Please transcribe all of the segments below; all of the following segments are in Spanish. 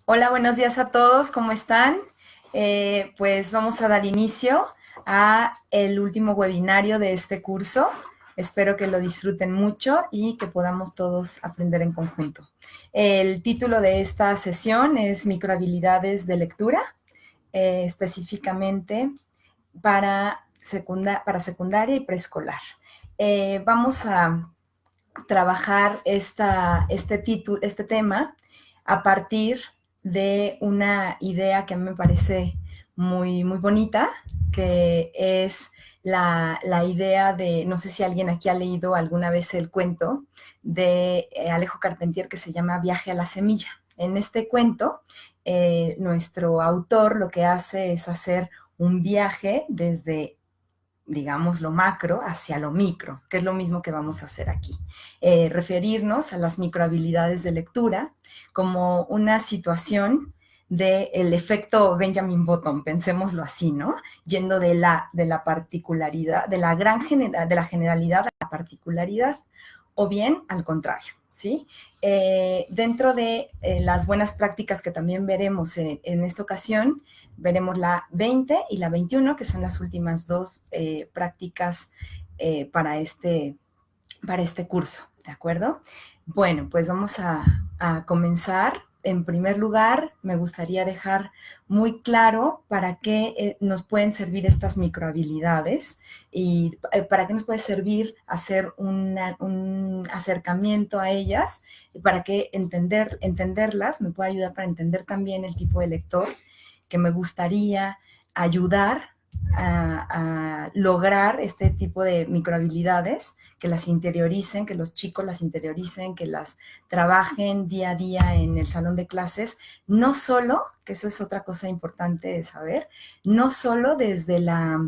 Hola, buenos días a todos, ¿cómo están? Pues vamos a dar inicio a el último webinario de este curso. Espero que lo disfruten mucho y que podamos todos aprender en conjunto. El título de esta sesión es Microhabilidades de lectura, específicamente para secundaria y preescolar. Vamos a trabajar este tema a partir de una idea que a mí me parece muy bonita, que es la idea de, no sé si alguien aquí ha leído alguna vez el cuento de Alejo Carpentier que se llama Viaje a la Semilla. En este cuento, nuestro autor lo que hace es hacer un viaje desde digamos, lo macro hacia lo micro, que es lo mismo que vamos a hacer aquí. Referirnos a las microhabilidades de lectura como una situación del efecto Benjamin Button, pensémoslo así, ¿no? Yendo de la particularidad, de la generalidad a la particularidad, o bien al contrario, ¿sí? Dentro de las buenas prácticas que también veremos en esta ocasión, veremos la 20 y la 21, que son las últimas dos prácticas para este curso, ¿de acuerdo? Bueno, pues vamos a comenzar. En primer lugar, me gustaría dejar muy claro para qué nos pueden servir estas microhabilidades y para qué nos puede servir hacer un acercamiento a ellas, para que entenderlas me puede ayudar para entender también el tipo de lector que me gustaría ayudar a lograr este tipo de microhabilidades, que las interioricen, que los chicos las interioricen, que las trabajen día a día en el salón de clases, no solo, que eso es otra cosa importante de saber, no solo desde la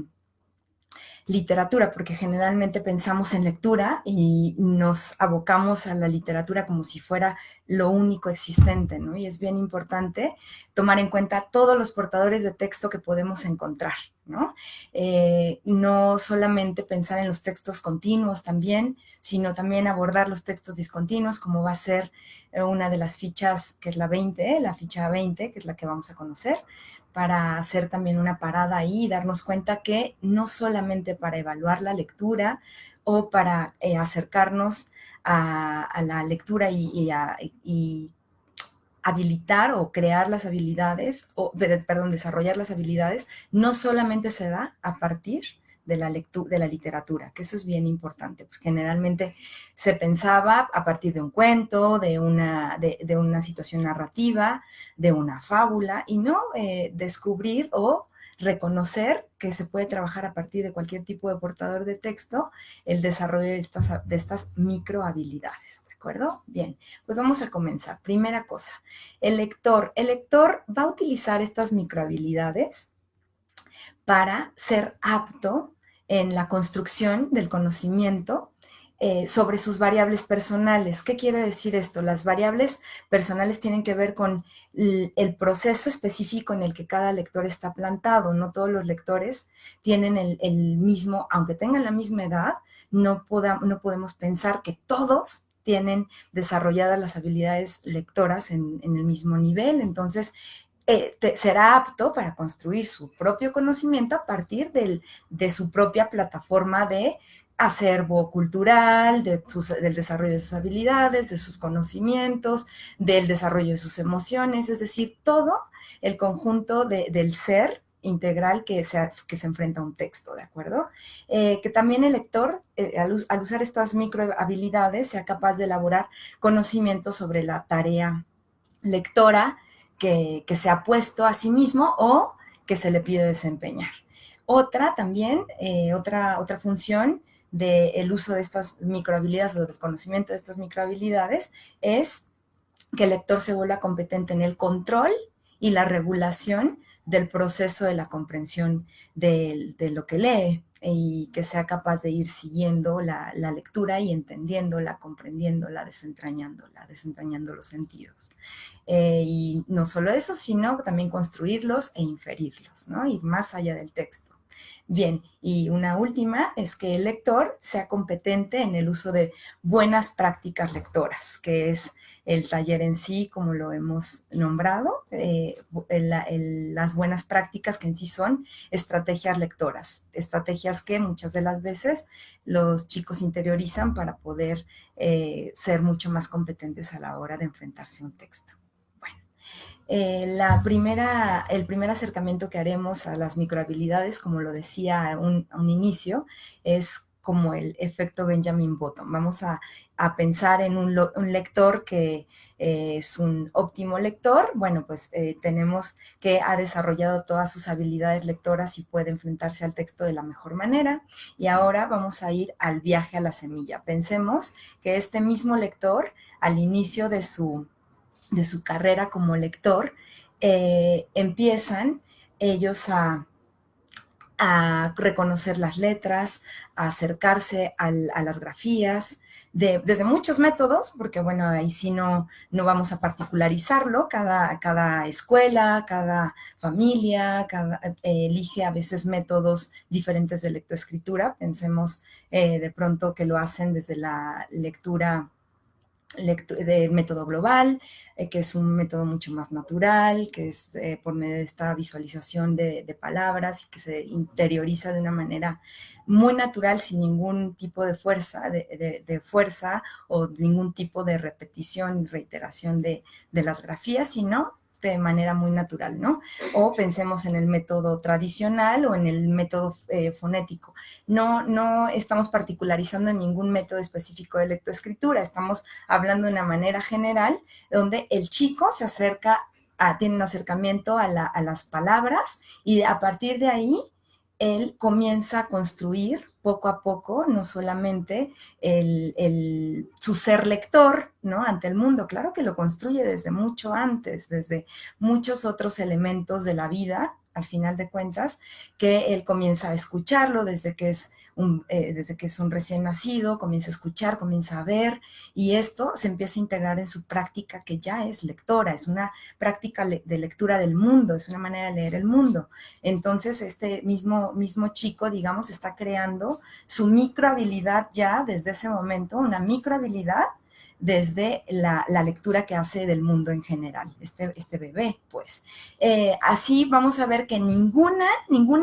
literatura, porque generalmente pensamos en lectura y nos abocamos a la literatura como si fuera lo único existente, ¿no? Y es bien importante tomar en cuenta todos los portadores de texto que podemos encontrar, ¿no? No solamente pensar en los textos continuos también, sino también abordar los textos discontinuos, como va a ser una de las fichas, que es la 20, la ficha 20, que es la que vamos a conocer, para hacer también una parada ahí y darnos cuenta que no solamente para evaluar la lectura o para acercarnos a la lectura y habilitar o crear las habilidades, perdón, desarrollar las habilidades, no solamente se da a partir de la literatura, que eso es bien importante, porque generalmente se pensaba a partir de un cuento, de una situación narrativa, de una fábula, y no descubrir o reconocer que se puede trabajar a partir de cualquier tipo de portador de texto el desarrollo de estas micro habilidades, ¿de acuerdo? Bien, pues vamos a comenzar. Primera cosa, el lector va a utilizar estas microhabilidades para ser apto en la construcción del conocimiento sobre sus variables personales. ¿Qué quiere decir esto? Las variables personales tienen que ver con el proceso específico en el que cada lector está plantado. No todos los lectores tienen el mismo, aunque tengan la misma edad, no podemos pensar que todos tienen desarrolladas las habilidades lectoras en el mismo nivel. Entonces, será apto para construir su propio conocimiento a partir de su propia plataforma de acervo cultural, del desarrollo de sus habilidades, de sus conocimientos, del desarrollo de sus emociones, es decir, todo el conjunto del ser integral que se enfrenta a un texto, ¿de acuerdo? Que también el lector, al usar estas micro habilidades, sea capaz de elaborar conocimientos sobre la tarea lectora que se ha puesto a sí mismo o que se le pide desempeñar. Otra también, otra función del uso de estas microhabilidades o del conocimiento de estas microhabilidades es que el lector se vuelva competente en el control y la regulación del proceso de la comprensión de lo que lee y que sea capaz de ir siguiendo la lectura y entendiéndola, comprendiéndola, desentrañando los sentidos. Y no solo eso, sino también construirlos e inferirlos, ¿no? Ir más allá del texto. Bien, y una última es que el lector sea competente en el uso de buenas prácticas lectoras, que es el taller en sí, como lo hemos nombrado, las buenas prácticas que en sí son estrategias lectoras, estrategias que muchas de las veces los chicos interiorizan para poder ser mucho más competentes a la hora de enfrentarse a un texto. Bueno, el primer acercamiento que haremos a las microhabilidades, como lo decía a un inicio, es como el efecto Benjamin Button. Vamos a pensar en un lector que es un óptimo lector. Bueno, pues tenemos que ha desarrollado todas sus habilidades lectoras y puede enfrentarse al texto de la mejor manera. Y ahora vamos a ir al viaje a la semilla. Pensemos que este mismo lector, al inicio de su carrera como lector, empiezan ellos a reconocer las letras, a acercarse a las grafías, desde muchos métodos, porque bueno, ahí sí no vamos a particularizarlo, cada escuela, cada familia, elige a veces métodos diferentes de lectoescritura. Pensemos de pronto que lo hacen desde la lectura de método global, que es un método mucho más natural, que es por medio de esta visualización de palabras y que se interioriza de una manera muy natural, sin ningún tipo de fuerza, de fuerza o ningún tipo de repetición y reiteración de las grafías, sino de manera muy natural, ¿no? O pensemos en el método tradicional o en el método fonético. No estamos particularizando en ningún método específico de lectoescritura, estamos hablando de una manera general, donde el chico se acerca, tiene un acercamiento a las palabras y a partir de ahí él comienza a construir poco a poco, no solamente su ser lector, ¿no? Ante el mundo. Claro que lo construye desde mucho antes, desde muchos otros elementos de la vida, al final de cuentas, que él comienza a escucharlo desde que es un recién nacido, comienza a escuchar, comienza a ver, y esto se empieza a integrar en su práctica que ya es lectora, es una práctica de lectura del mundo, es una manera de leer el mundo. Entonces, este mismo chico, digamos, está creando su microhabilidad ya desde ese momento, una microhabilidad desde la lectura que hace del mundo en general, este bebé, pues. Así vamos a ver que ningún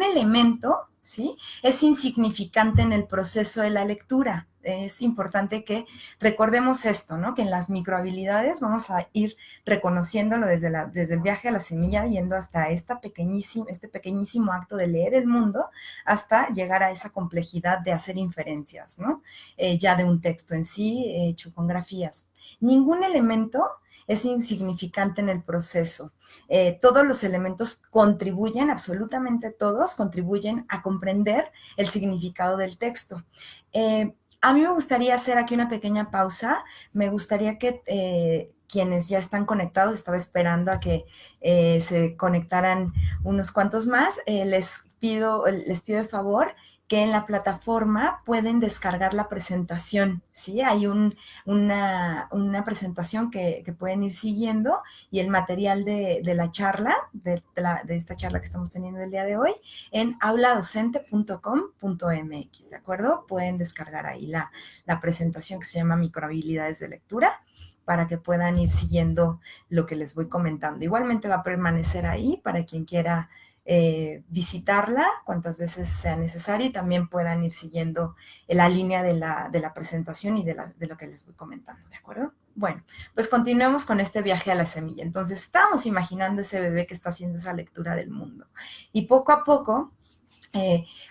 elemento, ¿sí?, es insignificante en el proceso de la lectura. Es importante que recordemos esto, ¿no? Que en las microhabilidades vamos a ir reconociéndolo desde el viaje a la semilla, yendo hasta este pequeñísimo acto de leer el mundo, hasta llegar a esa complejidad de hacer inferencias, ¿no? Ya de un texto en sí, hecho con grafías. Ningún elemento es insignificante en el proceso. Todos los elementos contribuyen, absolutamente todos, contribuyen a comprender el significado del texto. A mí me gustaría hacer aquí una pequeña pausa. Me gustaría que quienes ya están conectados, estaba esperando a que se conectaran unos cuantos más, les pido de favor que en la plataforma pueden descargar la presentación, ¿sí? Hay una presentación que pueden ir siguiendo y el material de la charla, de esta charla que estamos teniendo el día de hoy, en auladocente.com.mx, ¿de acuerdo? Pueden descargar ahí la presentación que se llama Microhabilidades de Lectura para que puedan ir siguiendo lo que les voy comentando. Igualmente va a permanecer ahí para quien quiera visitarla cuantas veces sea necesario y también puedan ir siguiendo la línea de la presentación y de lo que les voy comentando, ¿de acuerdo? Bueno, pues continuemos con este viaje a la semilla. Entonces, estamos imaginando ese bebé que está haciendo esa lectura del mundo. Y poco a poco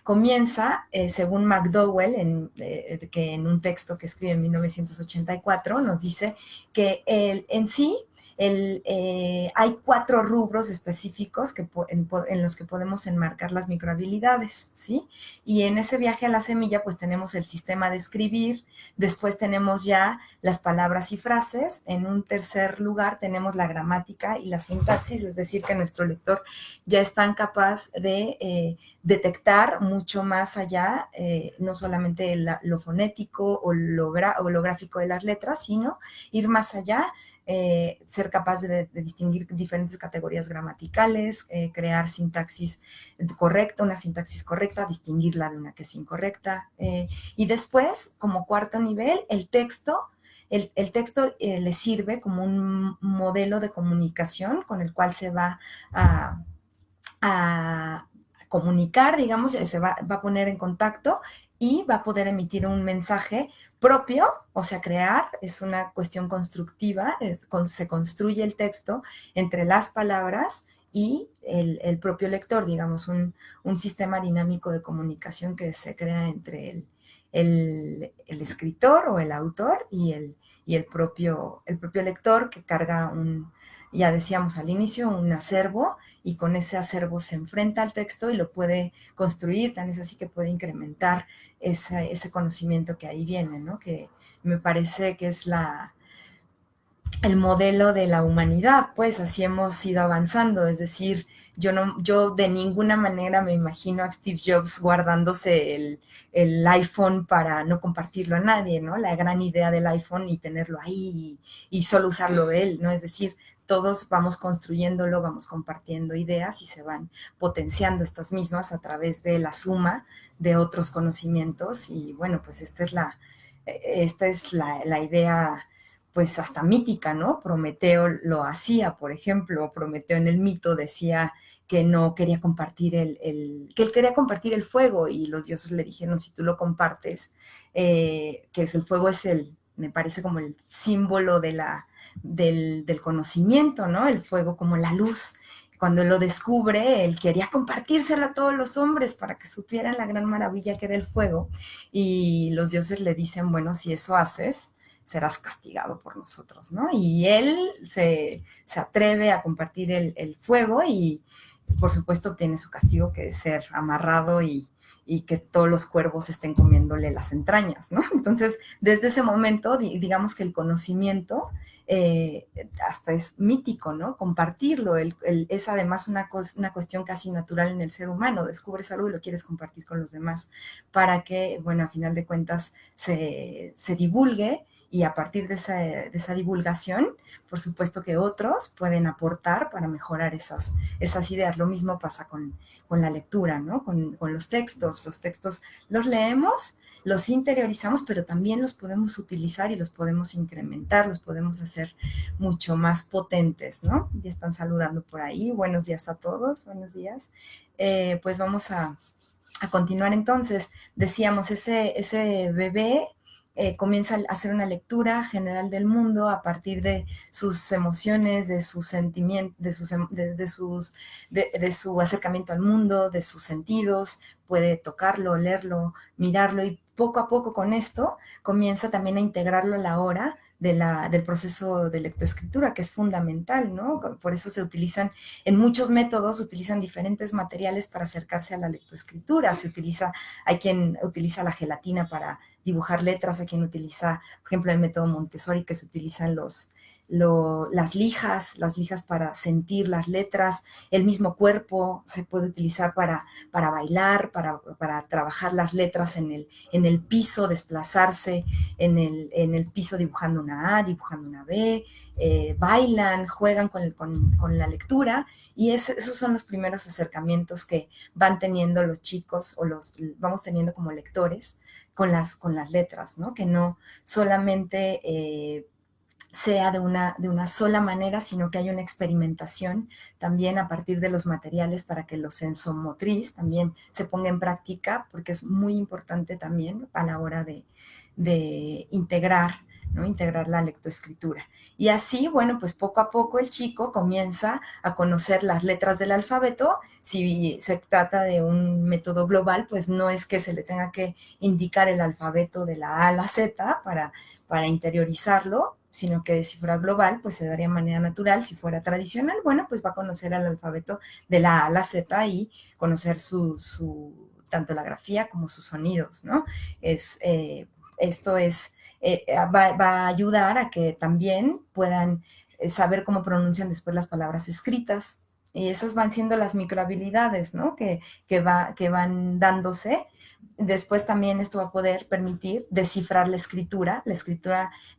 comienza, según McDowell, que en un texto que escribe en 1984, nos dice que en sí hay 4 rubros específicos en los que podemos enmarcar las microhabilidades, ¿sí? Y en ese viaje a la semilla, pues tenemos el sistema de escribir, después tenemos ya las palabras y frases, en un tercer lugar tenemos la gramática y la sintaxis, es decir, que nuestro lector ya es tan capaz de detectar mucho más allá, no solamente lo fonético o lo gráfico de las letras, sino ir más allá ser capaz de distinguir diferentes categorías gramaticales, crear sintaxis correcta, una sintaxis correcta, distinguirla de una que es incorrecta. Y después, como cuarto nivel, el texto. El texto le sirve como un modelo de comunicación con el cual se va a comunicar, digamos, se va a poner en contacto y va a poder emitir un mensaje propio, o sea, crear, es una cuestión constructiva, se construye el texto entre las palabras y el propio lector, digamos, un sistema dinámico de comunicación que se crea entre el escritor o el autor y el propio lector que carga ya decíamos al inicio, un acervo, y con ese acervo se enfrenta al texto y lo puede construir, tan es así que puede incrementar ese conocimiento que ahí viene, ¿no? Que me parece que es el modelo de la humanidad, pues así hemos ido avanzando, es decir, yo de ninguna manera me imagino a Steve Jobs guardándose el iPhone para no compartirlo a nadie, ¿no? La gran idea del iPhone y tenerlo ahí y solo usarlo él, ¿no? Es decir, todos vamos construyéndolo, vamos compartiendo ideas y se van potenciando estas mismas a través de la suma de otros conocimientos y bueno, pues esta es la idea pues hasta mítica, ¿no? Prometeo lo hacía, por ejemplo, Prometeo en el mito decía que no quería compartir que él quería compartir el fuego y los dioses le dijeron, si tú lo compartes, que es el fuego me parece como el símbolo del conocimiento, ¿no? El fuego como la luz. Cuando lo descubre, él quería compartírselo a todos los hombres para que supieran la gran maravilla que era el fuego. Y los dioses le dicen, bueno, si eso haces, serás castigado por nosotros, ¿no? Y él se atreve a compartir el fuego y, por supuesto, obtiene su castigo, que es ser amarrado y que todos los cuervos estén comiéndole las entrañas, ¿no? Entonces, desde ese momento, digamos que el conocimiento hasta es mítico, ¿no? Compartirlo, es además una cuestión casi natural en el ser humano, descubres algo y lo quieres compartir con los demás para que, bueno, a final de cuentas se divulgue y a partir de esa divulgación, por supuesto que otros pueden aportar para mejorar esas ideas. Lo mismo pasa con la lectura, ¿no? Con los textos. Los textos los leemos, los interiorizamos, pero también los podemos utilizar y los podemos incrementar, los podemos hacer mucho más potentes, ¿no? Ya están saludando por ahí. Buenos días a todos, buenos días. Pues vamos a continuar entonces. Decíamos, ese bebé comienza a hacer una lectura general del mundo a partir de sus emociones, de sus sentimientos, de su acercamiento al mundo, de sus sentidos, puede tocarlo, leerlo, mirarlo y poco a poco con esto comienza también a integrarlo a la hora del proceso de lectoescritura, que es fundamental, ¿no? Por eso se utilizan, en muchos métodos, utilizan diferentes materiales para acercarse a la lectoescritura. Hay quien utiliza la gelatina para dibujar letras, hay quien utiliza, por ejemplo, el método Montessori, que se utilizan las lijas para sentir las letras, el mismo cuerpo se puede utilizar para bailar, para trabajar las letras en el piso, desplazarse en el piso dibujando una A, dibujando una B, bailan, juegan con la lectura y esos son los primeros acercamientos que van teniendo los chicos o vamos teniendo como lectores con las letras, ¿no? Que no solamente sea de una sola manera, sino que hay una experimentación también a partir de los materiales para que lo sensomotriz también se ponga en práctica, porque es muy importante también a la hora de integrar, ¿no? Integrar la lectoescritura. Y así, bueno, pues poco a poco el chico comienza a conocer las letras del alfabeto. Si se trata de un método global, pues no es que se le tenga que indicar el alfabeto de la A a la Z para interiorizarlo, sino que si fuera global, pues se daría de manera natural. Si fuera tradicional, bueno, pues va a conocer el alfabeto de la A a la Z y conocer tanto la grafía como sus sonidos, ¿no? Esto va a ayudar a que también puedan saber cómo pronuncian después las palabras escritas. Y esas van siendo las microhabilidades, ¿no? Que van dándose después también esto va a poder permitir descifrar la escritura,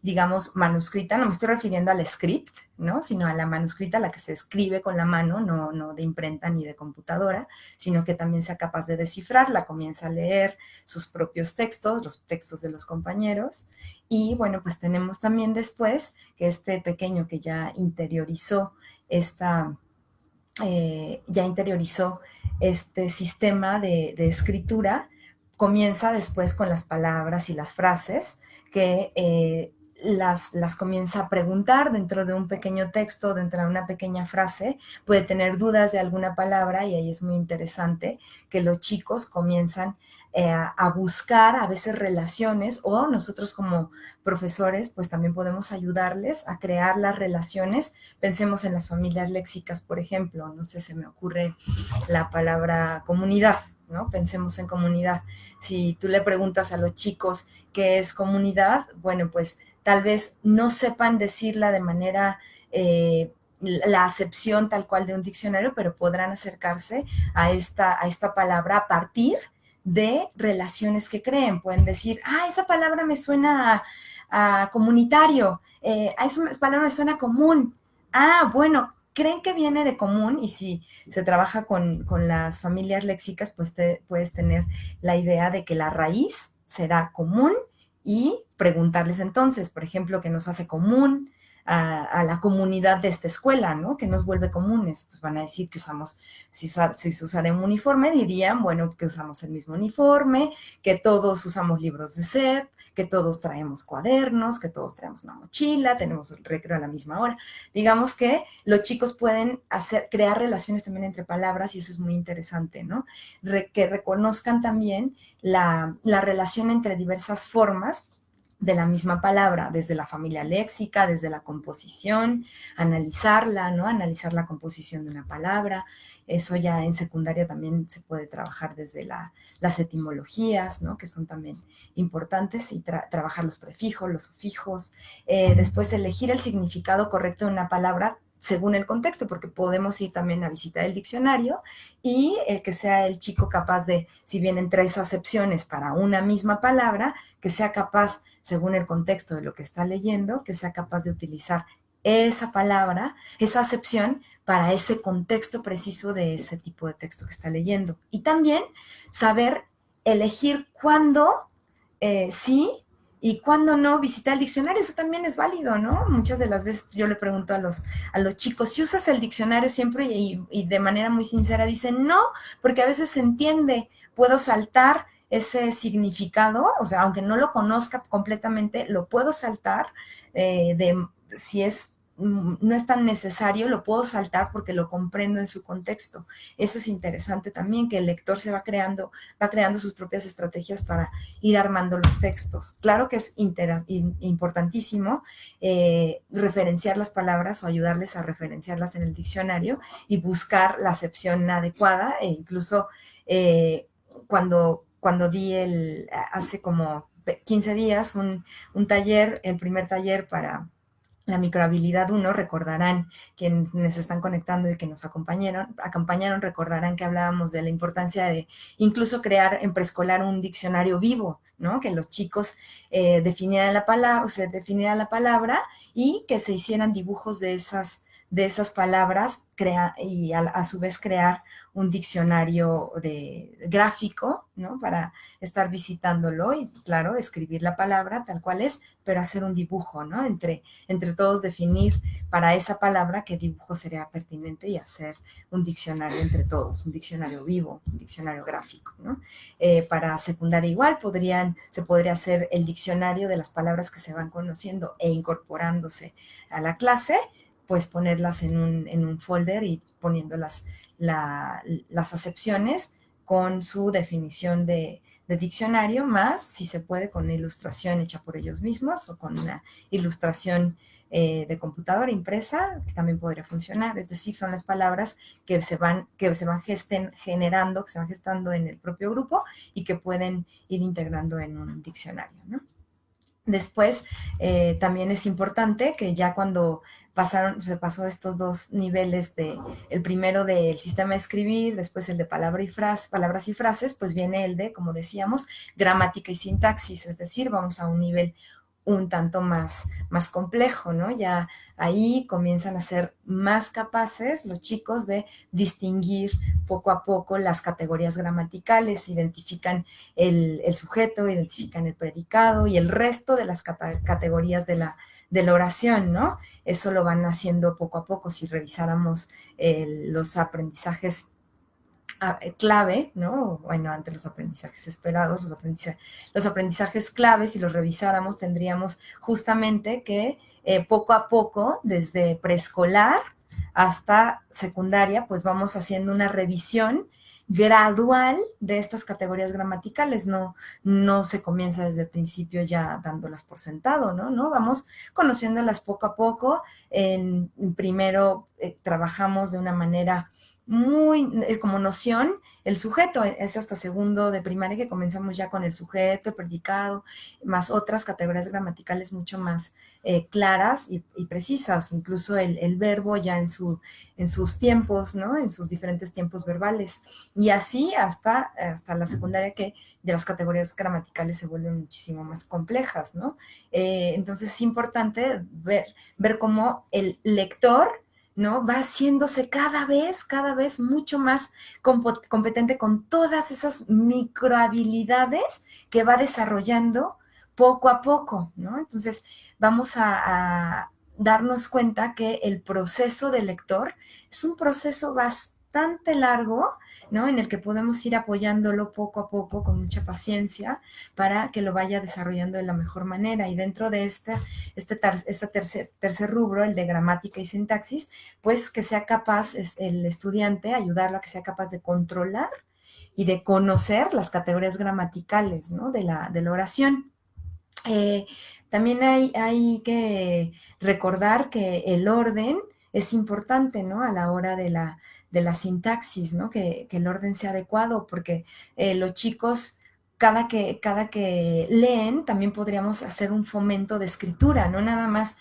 digamos, manuscrita. No me estoy refiriendo al script, ¿no? Sino a la manuscrita, la que se escribe con la mano, no de imprenta ni de computadora, sino que también sea capaz de descifrarla, comienza a leer sus propios textos, los textos de los compañeros. Y bueno, pues tenemos también después que este pequeño que ya interiorizó este sistema de escritura, comienza después con las palabras y las frases que las comienza a preguntar dentro de un pequeño texto, dentro de una pequeña frase, puede tener dudas de alguna palabra y ahí es muy interesante que los chicos comienzan a buscar a veces relaciones o nosotros como profesores pues también podemos ayudarles a crear las relaciones. Pensemos en las familias léxicas, por ejemplo, no sé, se me ocurre la palabra comunidad, ¿no? Pensemos en comunidad. Si tú le preguntas a los chicos qué es comunidad, bueno, pues tal vez no sepan decirla de manera, la acepción tal cual de un diccionario, pero podrán acercarse a esta palabra a partir de relaciones que creen. Pueden decir, esa palabra me suena a comunitario, a esa palabra me suena común. Bueno, creen que viene de común y si se trabaja con las familias léxicas, pues puedes tener la idea de que la raíz será común y preguntarles entonces, por ejemplo, qué nos hace común a la comunidad de esta escuela, ¿no? ¿Qué nos vuelve comunes? Pues van a decir que usamos, si se usara un uniforme, dirían, bueno, que usamos el mismo uniforme, que todos usamos libros de SEP, que todos traemos cuadernos, que todos traemos una mochila, tenemos el recreo a la misma hora. Digamos que los chicos pueden crear relaciones también entre palabras y eso es muy interesante, ¿no? Que reconozcan también la relación entre diversas formas de la misma palabra, desde la familia léxica, desde la composición, analizarla, ¿no? Analizar la composición de una palabra. Eso ya en secundaria también se puede trabajar desde las etimologías, ¿no? Que son también importantes y trabajar los prefijos, los sufijos. Después elegir el significado correcto de una palabra según el contexto, porque podemos ir también a visitar el diccionario y que sea el chico capaz de, si vienen 3 acepciones para una misma palabra, que sea capaz, según el contexto de lo que está leyendo, que sea capaz de utilizar esa palabra, esa acepción, para ese contexto preciso de ese tipo de texto que está leyendo. Y también saber elegir cuándo sí y cuándo no visitar el diccionario. Eso también es válido, ¿no? Muchas de las veces yo le pregunto a los chicos, si usas el diccionario siempre y de manera muy sincera dicen no, porque a veces se entiende, puedo saltar ese significado, o sea, aunque no lo conozca completamente, lo puedo saltar, si no es tan necesario, lo puedo saltar porque lo comprendo en su contexto. Eso es interesante también, que el lector va creando sus propias estrategias para ir armando los textos. Claro que es importantísimo referenciar las palabras o ayudarles a referenciarlas en el diccionario y buscar la acepción adecuada e incluso cuando di hace como 15 días un taller, el primer taller para la microhabilidad 1, recordarán quienes están conectando y que nos acompañaron, recordarán que hablábamos de la importancia de incluso crear en preescolar un diccionario vivo, ¿no? Que los chicos definieran la palabra y que se hicieran dibujos de esas palabras y a su vez crear un diccionario gráfico, ¿no? Para estar visitándolo y, claro, escribir la palabra tal cual es, pero hacer un dibujo, ¿no? Entre todos definir para esa palabra qué dibujo sería pertinente y hacer un diccionario entre todos, un diccionario vivo, un diccionario gráfico, ¿no? Para secundaria igual se podría hacer el diccionario de las palabras que se van conociendo e incorporándose a la clase, pues ponerlas en un folder y poniendo las acepciones con su definición de diccionario, más si se puede con una ilustración hecha por ellos mismos o con una ilustración de computadora impresa, que también podría funcionar. Es decir, son las palabras que se van generando, que se van gestando en el propio grupo y que pueden ir integrando en un diccionario, ¿no? Después, también es importante que ya cuando se pasó estos dos niveles el primero del sistema de escribir, después el de palabras y frases, pues viene el de, como decíamos, gramática y sintaxis, es decir, vamos a un nivel un tanto más complejo, ¿no? Ya ahí comienzan a ser más capaces los chicos de distinguir poco a poco las categorías gramaticales, identifican el sujeto, identifican el predicado y el resto de las categorías de la oración, ¿no? Eso lo van haciendo poco a poco. Si revisáramos los aprendizajes clave, ¿no? Bueno, ante los aprendizajes esperados, los aprendizajes claves, si los revisáramos, tendríamos justamente que poco a poco, desde preescolar hasta secundaria, pues vamos haciendo una revisión gradual de estas categorías gramaticales, no se comienza desde el principio ya dándolas por sentado, ¿no? Vamos conociéndolas poco a poco. Primero trabajamos de una manera es como noción, el sujeto es hasta segundo de primaria que comenzamos ya con el sujeto, el predicado, más otras categorías gramaticales mucho más claras y precisas, incluso el verbo ya en sus tiempos, ¿no? En sus diferentes tiempos verbales. Y así hasta la secundaria que de las categorías gramaticales se vuelven muchísimo más complejas, ¿no? Entonces es importante ver cómo el lector, ¿no? Va haciéndose cada vez mucho más competente con todas esas microhabilidades que va desarrollando poco a poco, ¿no? Entonces, vamos a darnos cuenta que el proceso del lector es un proceso bastante largo, ¿no? En el que podemos ir apoyándolo poco a poco con mucha paciencia para que lo vaya desarrollando de la mejor manera. Y dentro de este tercer rubro, el de gramática y sintaxis, pues que sea capaz el estudiante, ayudarlo a que sea capaz de controlar y de conocer las categorías gramaticales, ¿no? de la oración. También hay que recordar que el orden es importante, ¿no? A la hora de la sintaxis, ¿no? Que el orden sea adecuado, porque los chicos, cada que leen, también podríamos hacer un fomento de escritura, no nada más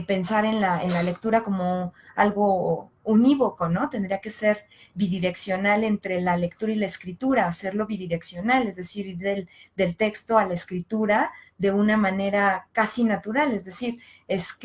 pensar en la lectura como algo unívoco, ¿no? Tendría que ser bidireccional entre la lectura y la escritura, hacerlo bidireccional, es decir, ir del texto a la escritura de una manera casi natural, es decir,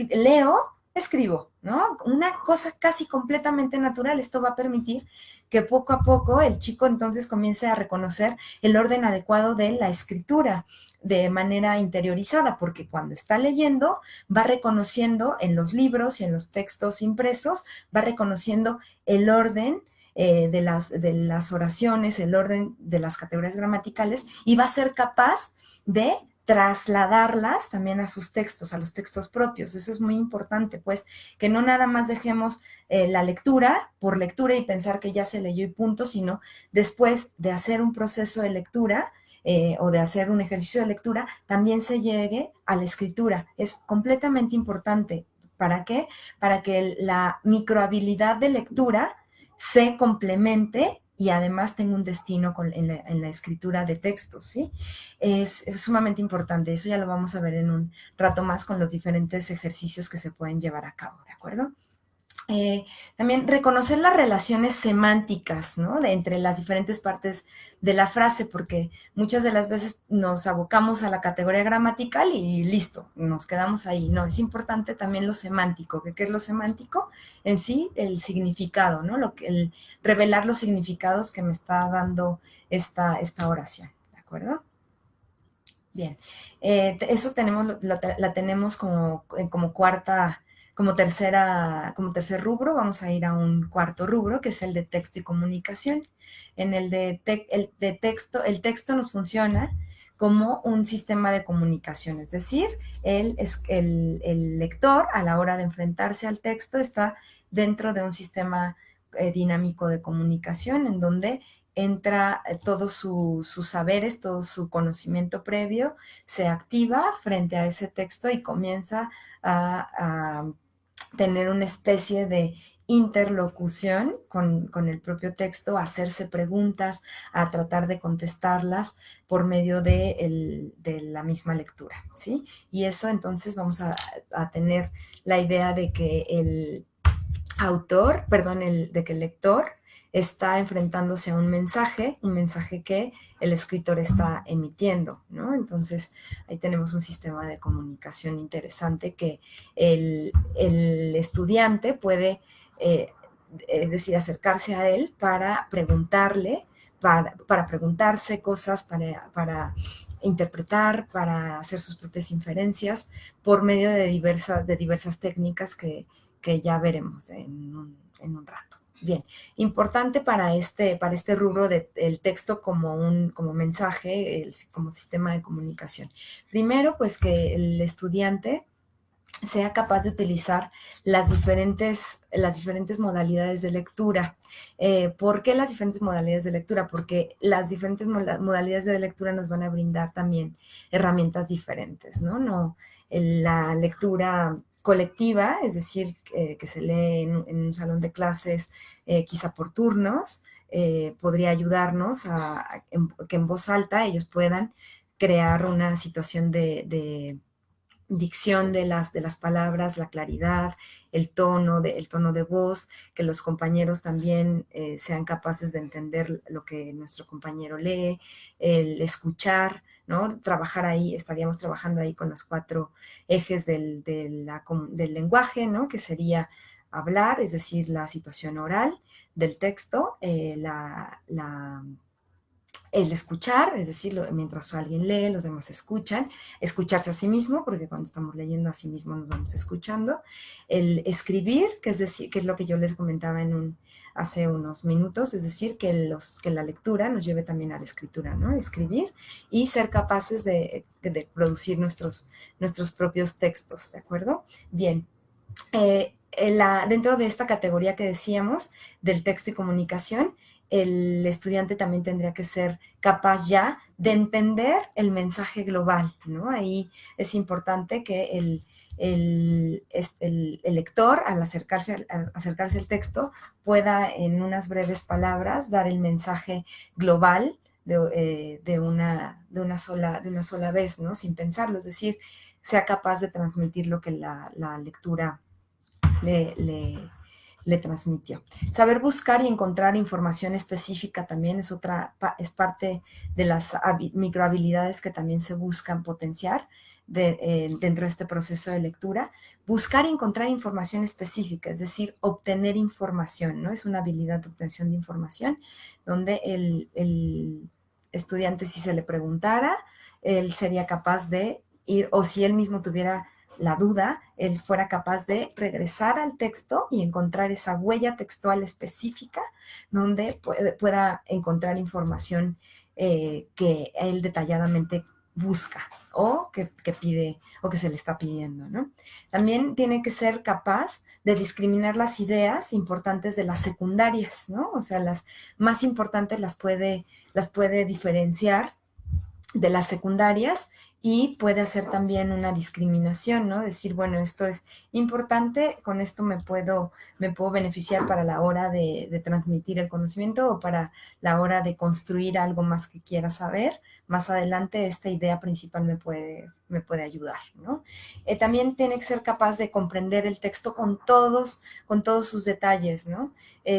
leo, escribo, ¿no? Una cosa casi completamente natural. Esto va a permitir que poco a poco el chico entonces comience a reconocer el orden adecuado de la escritura de manera interiorizada, porque cuando está leyendo va reconociendo en los libros y en los textos impresos, va reconociendo el orden de las oraciones, el orden de las categorías gramaticales y va a ser capaz de trasladarlas también a sus textos, a los textos propios. Eso es muy importante, pues, que no nada más dejemos la lectura por lectura y pensar que ya se leyó y punto, sino después de hacer un proceso de lectura o de hacer un ejercicio de lectura, también se llegue a la escritura. Es completamente importante. ¿Para qué? Para que la microhabilidad de lectura se complemente y además tenga un destino en la escritura de textos, ¿sí? Es sumamente importante. Eso ya lo vamos a ver en un rato más con los diferentes ejercicios que se pueden llevar a cabo, ¿de acuerdo? También reconocer las relaciones semánticas, ¿no? Entre las diferentes partes de la frase, porque muchas de las veces nos abocamos a la categoría gramatical y listo, nos quedamos ahí. No, es importante también lo semántico. ¿Qué es lo semántico? En sí, el significado, ¿no? El revelar los significados que me está dando esta oración, ¿de acuerdo? Bien, eso la tenemos como cuarta, como tercer rubro. Vamos a ir a un cuarto rubro, que es el de texto y comunicación. En el texto nos funciona como un sistema de comunicación, es decir, el lector a la hora de enfrentarse al texto está dentro de un sistema dinámico de comunicación en donde entra todos sus saberes, todo su conocimiento previo, se activa frente a ese texto y comienza a tener una especie de interlocución con el propio texto, a hacerse preguntas, a tratar de contestarlas por medio de la misma lectura, ¿sí? Y eso entonces vamos a tener la idea de que el autor, perdón, de que el lector está enfrentándose a un mensaje que el escritor está emitiendo, ¿no? Entonces, ahí tenemos un sistema de comunicación interesante que el estudiante puede, es decir, acercarse a él para preguntarle, para preguntarse cosas, para interpretar, para hacer sus propias inferencias por medio de diversas técnicas que ya veremos en un rato. Bien, importante para este rubro del texto como mensaje, como sistema de comunicación. Primero, pues que el estudiante sea capaz de utilizar las diferentes modalidades de lectura. ¿Por qué las diferentes modalidades de lectura? Porque las diferentes modalidades de lectura nos van a brindar también herramientas diferentes, ¿no? La lectura colectiva, es decir, que se lee en un salón de clases, quizá por turnos, podría ayudarnos a que en voz alta ellos puedan crear una situación de dicción de las palabras, la claridad, el tono de voz, que los compañeros también sean capaces de entender lo que nuestro compañero lee, el escuchar, ¿no? Trabajar ahí, estaríamos trabajando ahí con los 4 ejes del lenguaje, ¿no? Que sería hablar, es decir, la situación oral del texto, el escuchar, es decir, mientras alguien lee, los demás escuchan, escucharse a sí mismo, porque cuando estamos leyendo a sí mismo nos vamos escuchando, el escribir, que es decir, que es lo que yo les comentaba hace unos minutos, es decir, que la lectura nos lleve también a la escritura, ¿no? Escribir y ser capaces de producir nuestros propios textos, ¿de acuerdo? Bien, dentro de esta categoría que decíamos del texto y comunicación, el estudiante también tendría que ser capaz ya de entender el mensaje global, ¿no? Ahí es importante que el lector, al acercarse al texto, pueda en unas breves palabras dar el mensaje global de una sola vez, ¿no? Sin pensarlo, es decir, sea capaz de transmitir lo que la lectura le, le, le transmitió. Saber buscar y encontrar información específica también es parte de las microhabilidades que también se buscan potenciar dentro de este proceso de lectura. Buscar y encontrar información específica, es decir, obtener información, ¿no? Es una habilidad de obtención de información donde el estudiante, si se le preguntara, él sería capaz de ir, o si él mismo tuviera la duda, él fuera capaz de regresar al texto y encontrar esa huella textual específica donde pueda encontrar información que él detalladamente busca o que pide o que se le está pidiendo, ¿no? También tiene que ser capaz de discriminar las ideas importantes de las secundarias, ¿no? O sea, las más importantes las puede diferenciar de las secundarias y puede hacer también una discriminación, ¿no? Decir, bueno, esto es importante, con esto me puedo beneficiar para la hora de transmitir el conocimiento o para la hora de construir algo más que quiera saber. Más adelante esta idea principal me puede ayudar, ¿no? También tiene que ser capaz de comprender el texto con todos sus detalles, ¿no?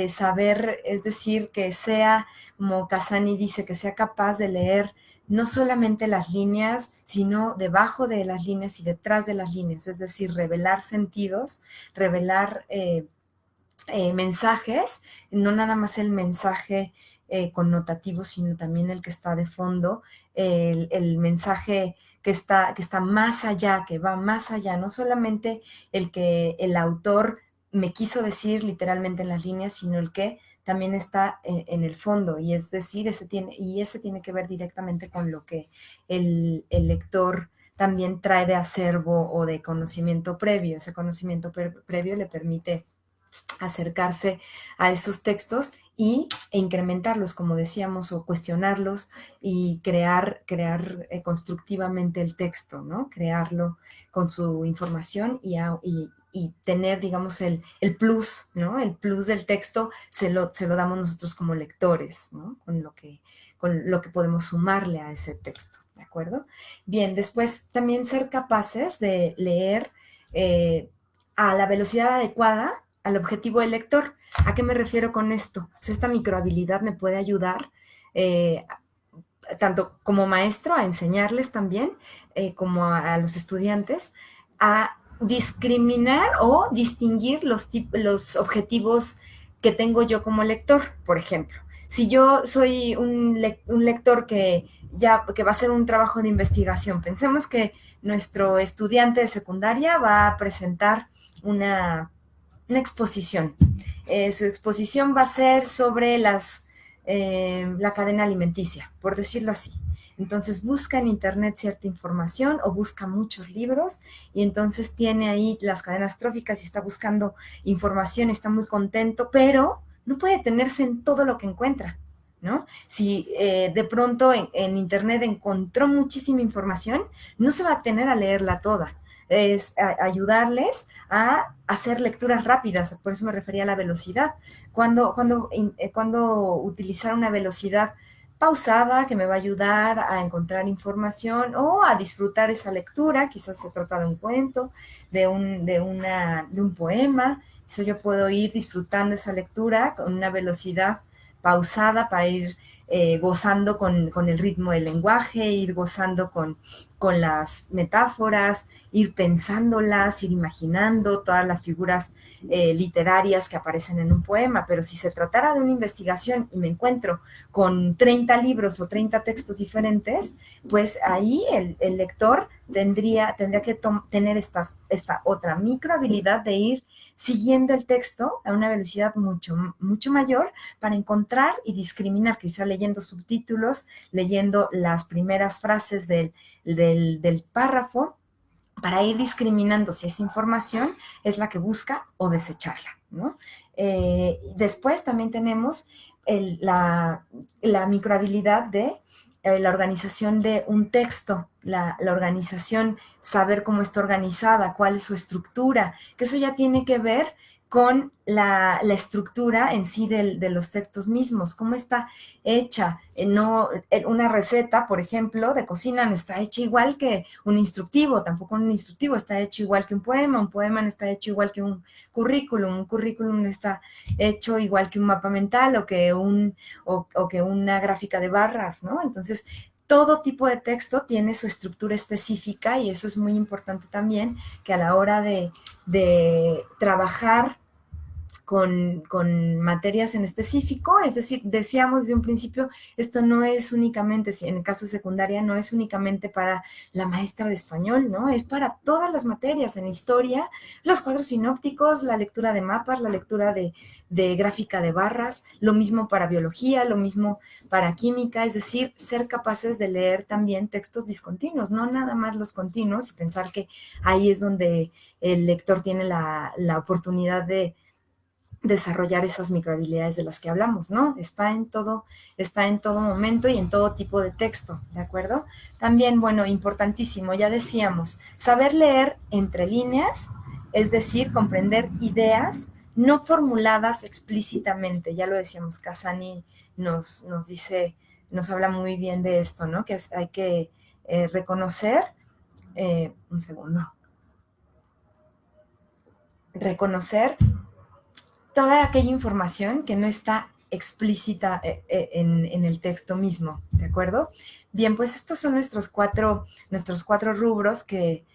Saber, es decir, que sea, como Casani dice, que sea capaz de leer no solamente las líneas, sino debajo de las líneas y detrás de las líneas, es decir, revelar sentidos, revelar mensajes, no nada más el mensaje connotativo, sino también el que está de fondo, el mensaje que está más allá, que va más allá, no solamente el que el autor me quiso decir literalmente en las líneas, sino el que también está en el fondo, y es decir, ese tiene que ver directamente con lo que el lector también trae de acervo o de conocimiento previo. Ese conocimiento previo le permite acercarse a esos textos e incrementarlos, como decíamos, o cuestionarlos y crear constructivamente el texto, ¿no? Crearlo con su información y y tener, digamos, el plus, ¿no? El plus del texto se lo damos nosotros como lectores, ¿no? Con lo que podemos sumarle a ese texto, ¿de acuerdo? Bien, después también ser capaces de leer a la velocidad adecuada al objetivo del lector. ¿A qué me refiero con esto? Pues esta microhabilidad me puede ayudar eh, tanto como maestro a enseñarles también, como a los estudiantes, a discriminar o distinguir los objetivos que tengo yo como lector, por ejemplo. Si yo soy un lector que va a hacer un trabajo de investigación, pensemos que nuestro estudiante de secundaria va a presentar una exposición. Su exposición va a ser sobre la cadena alimenticia, por decirlo así. Entonces busca en internet cierta información o busca muchos libros y entonces tiene ahí las cadenas tróficas y está buscando información, está muy contento, pero no puede detenerse en todo lo que encuentra, ¿no? Si de pronto en internet encontró muchísima información, no se va a tener a leerla toda. Es ayudarles a hacer lecturas rápidas, por eso me refería a la velocidad. Cuando utilizar una velocidad pausada que me va a ayudar a encontrar información o a disfrutar esa lectura, quizás se trata de un cuento, de un poema, eso yo puedo ir disfrutando esa lectura con una velocidad pausada para ir gozando con el ritmo del lenguaje, ir gozando con las metáforas, ir pensándolas, ir imaginando todas las figuras literarias que aparecen en un poema, pero si se tratara de una investigación y me encuentro con 30 libros o 30 textos diferentes, pues ahí el lector tendría que tener esta otra micro habilidad de ir siguiendo el texto a una velocidad mucho mayor para encontrar y discriminar, quizá leyendo subtítulos, leyendo las primeras frases del párrafo, para ir discriminando si esa información es la que busca o desecharla, ¿no? Después también tenemos la microhabilidad de la organización de un texto, la organización, saber cómo está organizada, cuál es su estructura, que eso ya tiene que ver con la estructura en sí de los textos mismos, cómo está hecha. No, una receta, por ejemplo, de cocina no está hecha igual que un instructivo, tampoco un instructivo está hecho igual que un poema no está hecho igual que un currículum no está hecho igual que un mapa mental o que una gráfica de barras, ¿no? Entonces, todo tipo de texto tiene su estructura específica y eso es muy importante también, que a la hora de trabajar con materias en específico, es decir, decíamos desde un principio, esto no es únicamente, en el caso de secundaria, no es únicamente para la maestra de español, ¿no? Es para todas las materias, en historia, los cuadros sinópticos, la lectura de mapas, la lectura de gráfica de barras, lo mismo para biología, lo mismo para química, es decir, ser capaces de leer también textos discontinuos, no nada más los continuos y pensar que ahí es donde el lector tiene la oportunidad de desarrollar esas microhabilidades de las que hablamos, ¿no? Está en todo momento y en todo tipo de texto, ¿de acuerdo? También, bueno, importantísimo, ya decíamos, saber leer entre líneas, es decir, comprender ideas no formuladas explícitamente, ya lo decíamos, Casani nos dice, nos habla muy bien de esto, ¿no? Que hay que reconocer, un segundo, reconocer toda aquella información que no está explícita en el texto mismo, ¿de acuerdo? Bien, pues estos son nuestros cuatro rubros que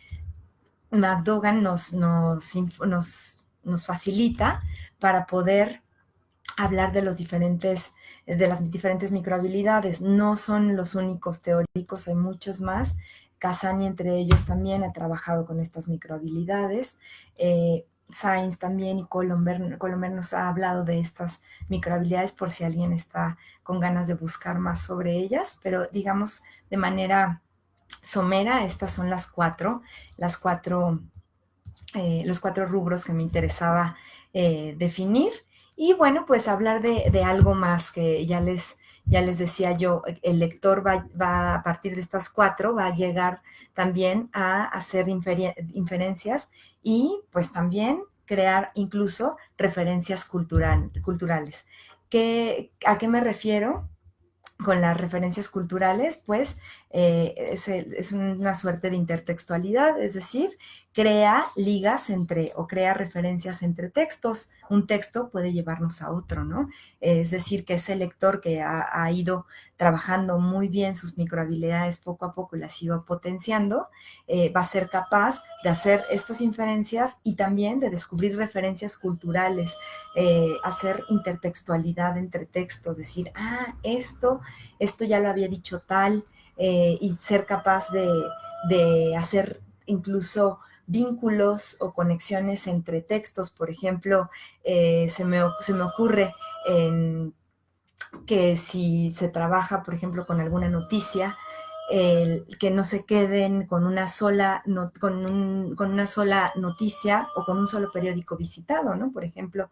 McDougall nos facilita para poder hablar de de las diferentes microhabilidades. No son los únicos teóricos, hay muchos más. Casani entre ellos también ha trabajado con estas microhabilidades. Sainz también y Colomber nos ha hablado de estas microhabilidades por si alguien está con ganas de buscar más sobre ellas, pero digamos de manera somera, estas son los cuatro rubros que me interesaba definir. Y bueno, pues hablar de algo más que ya les decía yo, el lector a partir de estas 4, va a llegar también a hacer inferencias y pues también crear incluso referencias culturales. ¿A qué me refiero? Con las referencias culturales, pues es una suerte de intertextualidad, es decir, crea ligas entre o crea referencias entre textos. Un texto puede llevarnos a otro, ¿no? Es decir, que ese lector que ha ido trabajando muy bien sus microhabilidades poco a poco y las ha ido potenciando, va a ser capaz de hacer estas inferencias y también de descubrir referencias culturales, hacer intertextualidad entre textos, decir, esto ya lo había dicho tal, y ser capaz de hacer incluso vínculos o conexiones entre textos. Por ejemplo, se me ocurre que si se trabaja, por ejemplo, con alguna noticia, que no se queden con una sola, con una sola noticia o con un solo periódico visitado, ¿no? Por ejemplo,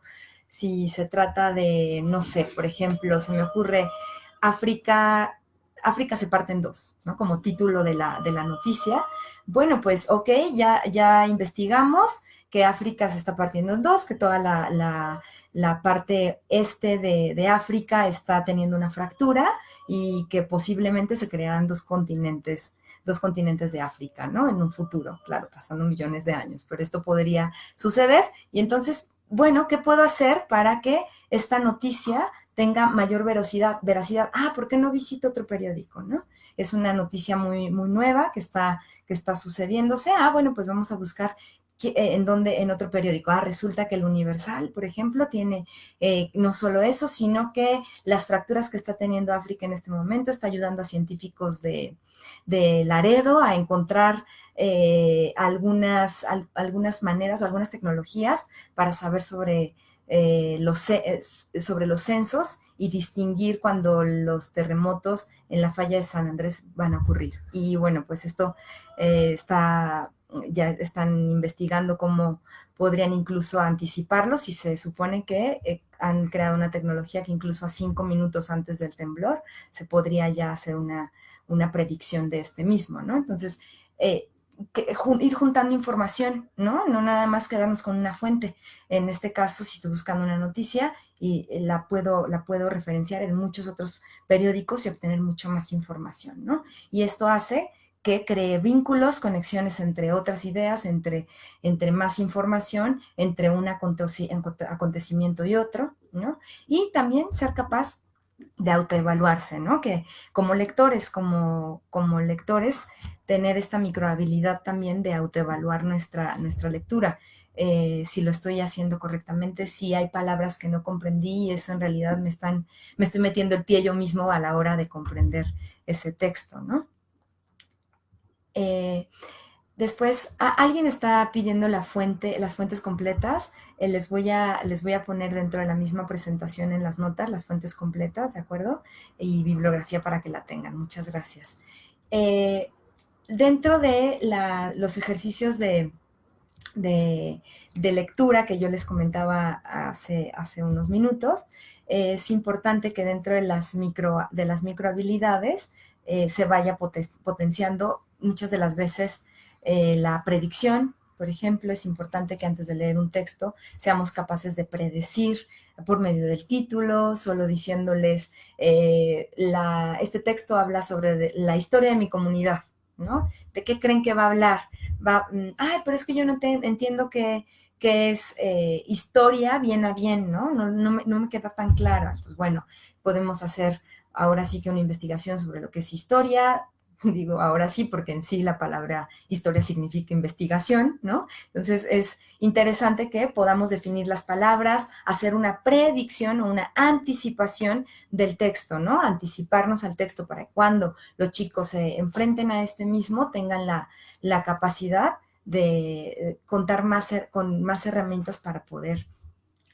si se trata de, no sé, por ejemplo, se me ocurre África, África se parte en dos, ¿no? Como título de la noticia. Bueno, pues, ok, ya investigamos que África se está partiendo en dos, que toda la parte este de África está teniendo una fractura y que posiblemente se crearán dos continentes de África, ¿no? En un futuro, claro, pasando millones de años, pero esto podría suceder. Y entonces, bueno, ¿qué puedo hacer para que esta noticia tenga mayor veracidad? ¿Por qué no visito otro periódico, no? Es una noticia muy nueva que está sucediéndose. Bueno, pues vamos a buscar en otro periódico. Resulta que el Universal, por ejemplo, tiene no solo eso, sino que las fracturas que está teniendo África en este momento está ayudando a científicos de Laredo a encontrar algunas maneras o algunas tecnologías para saber sobre los censos y distinguir cuando los terremotos en la falla de San Andrés van a ocurrir. Y bueno, pues esto ya están investigando cómo podrían incluso anticiparlos y se supone que han creado una tecnología que incluso a 5 minutos antes del temblor se podría ya hacer una predicción de este mismo, ¿no? Entonces, ir juntando información, ¿no? No nada más quedarnos con una fuente. En este caso, si estoy buscando una noticia y la puedo referenciar en muchos otros periódicos y obtener mucho más información, ¿no? Y esto hace que cree vínculos, conexiones entre otras ideas, entre más información, entre un acontecimiento y otro, ¿no? Y también ser capaz de autoevaluarse, ¿no? Que como lectores, tener esta microhabilidad también de autoevaluar nuestra lectura. Si lo estoy haciendo correctamente, si hay palabras que no comprendí y eso en realidad me estoy metiendo el pie yo mismo a la hora de comprender ese texto, ¿no? Después, alguien está pidiendo las fuentes completas. Les voy a poner dentro de la misma presentación en las notas las fuentes completas, ¿de acuerdo? Y bibliografía para que la tengan. Muchas gracias. Dentro de los ejercicios de lectura que yo les comentaba hace unos minutos, es importante que dentro de las microhabilidades se vaya potenciando muchas de las veces la predicción. Por ejemplo, es importante que antes de leer un texto seamos capaces de predecir por medio del título, solo diciéndoles, este texto habla sobre la historia de mi comunidad, ¿no? ¿De qué creen que va a hablar? Pero es que yo no entiendo que es historia bien a bien, ¿no? No me queda tan claro. Entonces, bueno, podemos hacer ahora sí que una investigación sobre lo que es historia. Digo ahora sí, porque en sí la palabra historia significa investigación, ¿no? Entonces es interesante que podamos definir las palabras, hacer una predicción o una anticipación del texto, ¿no? Anticiparnos al texto para que cuando los chicos se enfrenten a este mismo tengan la capacidad de contar con más herramientas para poder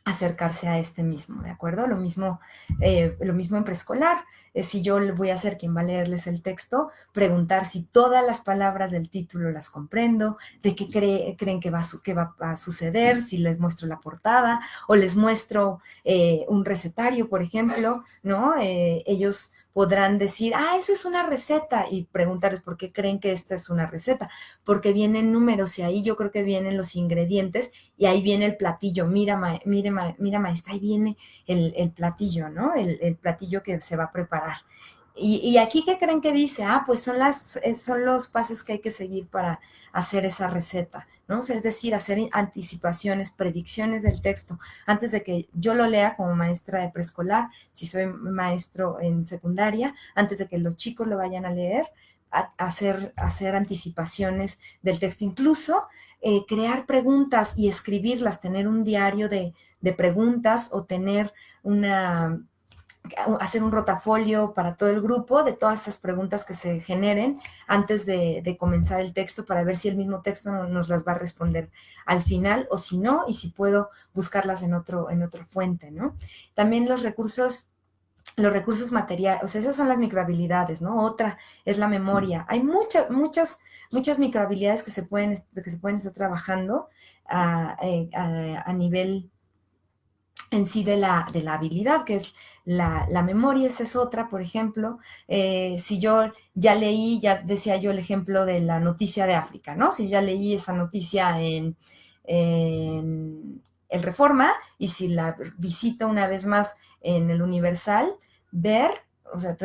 acercarse a este mismo, ¿de acuerdo? Lo mismo en preescolar. Si yo voy a ser quien va a leerles el texto, preguntar si todas las palabras del título las comprendo, de qué creen que va a suceder, si les muestro la portada o les muestro un recetario, por ejemplo, ¿no? Ellos podrán decir, eso es una receta, y preguntarles por qué creen que esta es una receta, porque vienen números y ahí yo creo que vienen los ingredientes y ahí viene el platillo, mira maestra, ahí viene el platillo, ¿no? El platillo que se va a preparar. Y aquí, ¿qué creen que dice? Pues son los pasos que hay que seguir para hacer esa receta, ¿no? O sea, es decir, hacer anticipaciones, predicciones del texto, antes de que yo lo lea como maestra de preescolar, si soy maestro en secundaria, antes de que los chicos lo vayan a leer, hacer anticipaciones del texto, incluso crear preguntas y escribirlas, tener un diario de preguntas o tener hacer un rotafolio para todo el grupo de todas estas preguntas que se generen antes de comenzar el texto para ver si el mismo texto nos las va a responder al final o si no, y si puedo buscarlas en otra fuente, ¿no? También los recursos materiales, o sea, esas son las microhabilidades, ¿no? Otra es la memoria. Hay muchas microhabilidades que se pueden estar trabajando a nivel en sí de la habilidad, que es la memoria. Esa es otra, por ejemplo, si yo ya leí, ya decía yo el ejemplo de la noticia de África, ¿no? Si yo ya leí esa noticia en el Reforma, y si la visito una vez más en el Universal, ver, o sea,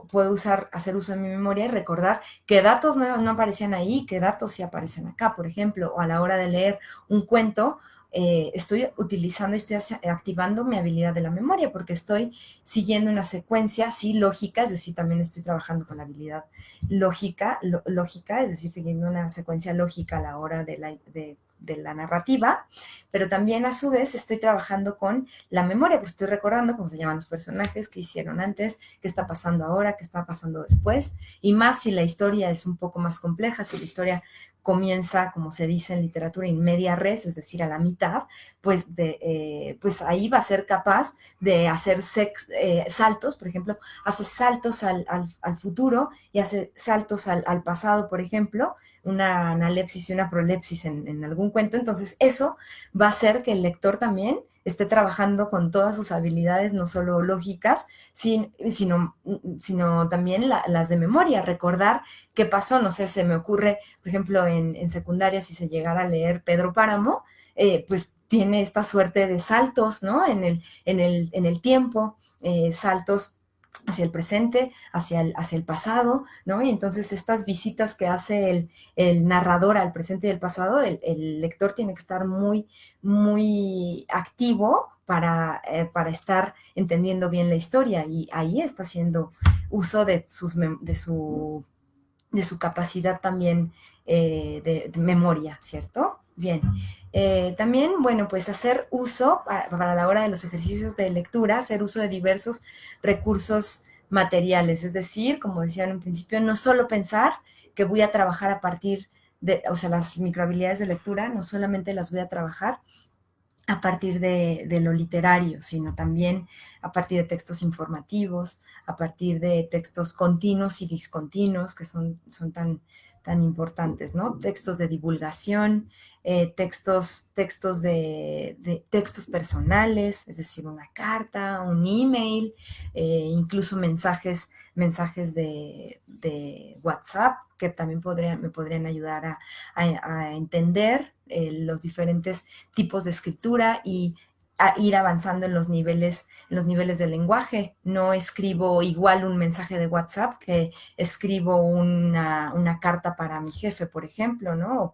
puedo hacer uso de mi memoria y recordar qué datos no aparecían ahí, qué datos sí aparecen acá, por ejemplo, o a la hora de leer un cuento, estoy activando mi habilidad de la memoria porque estoy siguiendo una secuencia, sí, lógica, es decir, también estoy trabajando con la habilidad lógica, es decir, siguiendo una secuencia lógica a la hora de la narrativa, pero también a su vez estoy trabajando con la memoria, porque estoy recordando cómo se llaman los personajes, qué hicieron antes, qué está pasando ahora, qué está pasando después, y más si la historia es un poco más compleja, si la historia comienza, como se dice en literatura, in media res, es decir, a la mitad, pues, pues ahí va a ser capaz de hacer saltos, por ejemplo, hace saltos al futuro y hace saltos al pasado, por ejemplo, una analepsis y una prolepsis en algún cuento. Entonces, eso va a hacer que el lector también esté trabajando con todas sus habilidades, no solo lógicas, sino también las de memoria, recordar qué pasó. No sé, se me ocurre, por ejemplo, en secundaria, si se llegara a leer Pedro Páramo, pues tiene esta suerte de saltos, ¿no? En el tiempo, saltos hacia el presente, hacia el pasado, ¿no? Y entonces estas visitas que hace el narrador al presente y al pasado, el lector tiene que estar muy, muy activo para estar entendiendo bien la historia, y ahí está haciendo uso de su capacidad también de memoria, ¿cierto? Bien. También, bueno, pues hacer uso, para la hora de los ejercicios de lectura, hacer uso de diversos recursos materiales, es decir, como decía en un principio, no solo pensar que voy a trabajar a partir o sea, las microhabilidades de lectura, no solamente las voy a trabajar a partir de lo literario, sino también a partir de textos informativos, a partir de textos continuos y discontinuos, que son tan importantes, ¿no? Textos de divulgación, textos textos personales, es decir, una carta, un email, incluso mensajes de WhatsApp, que también me podrían ayudar a entender los diferentes tipos de escritura y a ir avanzando en los niveles del lenguaje. No escribo igual un mensaje de WhatsApp que escribo una carta para mi jefe, por ejemplo, ¿no?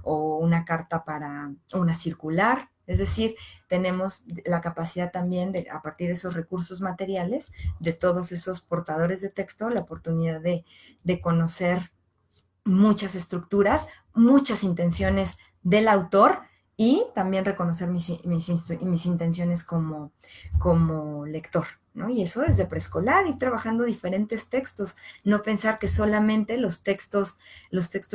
O una carta para una circular. Es decir, tenemos la capacidad también de, a partir de esos recursos materiales, de todos esos portadores de texto, la oportunidad de conocer muchas estructuras, muchas intenciones del autor, y también reconocer mis intenciones como lector, ¿no? Y eso desde preescolar, ir trabajando diferentes textos, no pensar que solamente los textos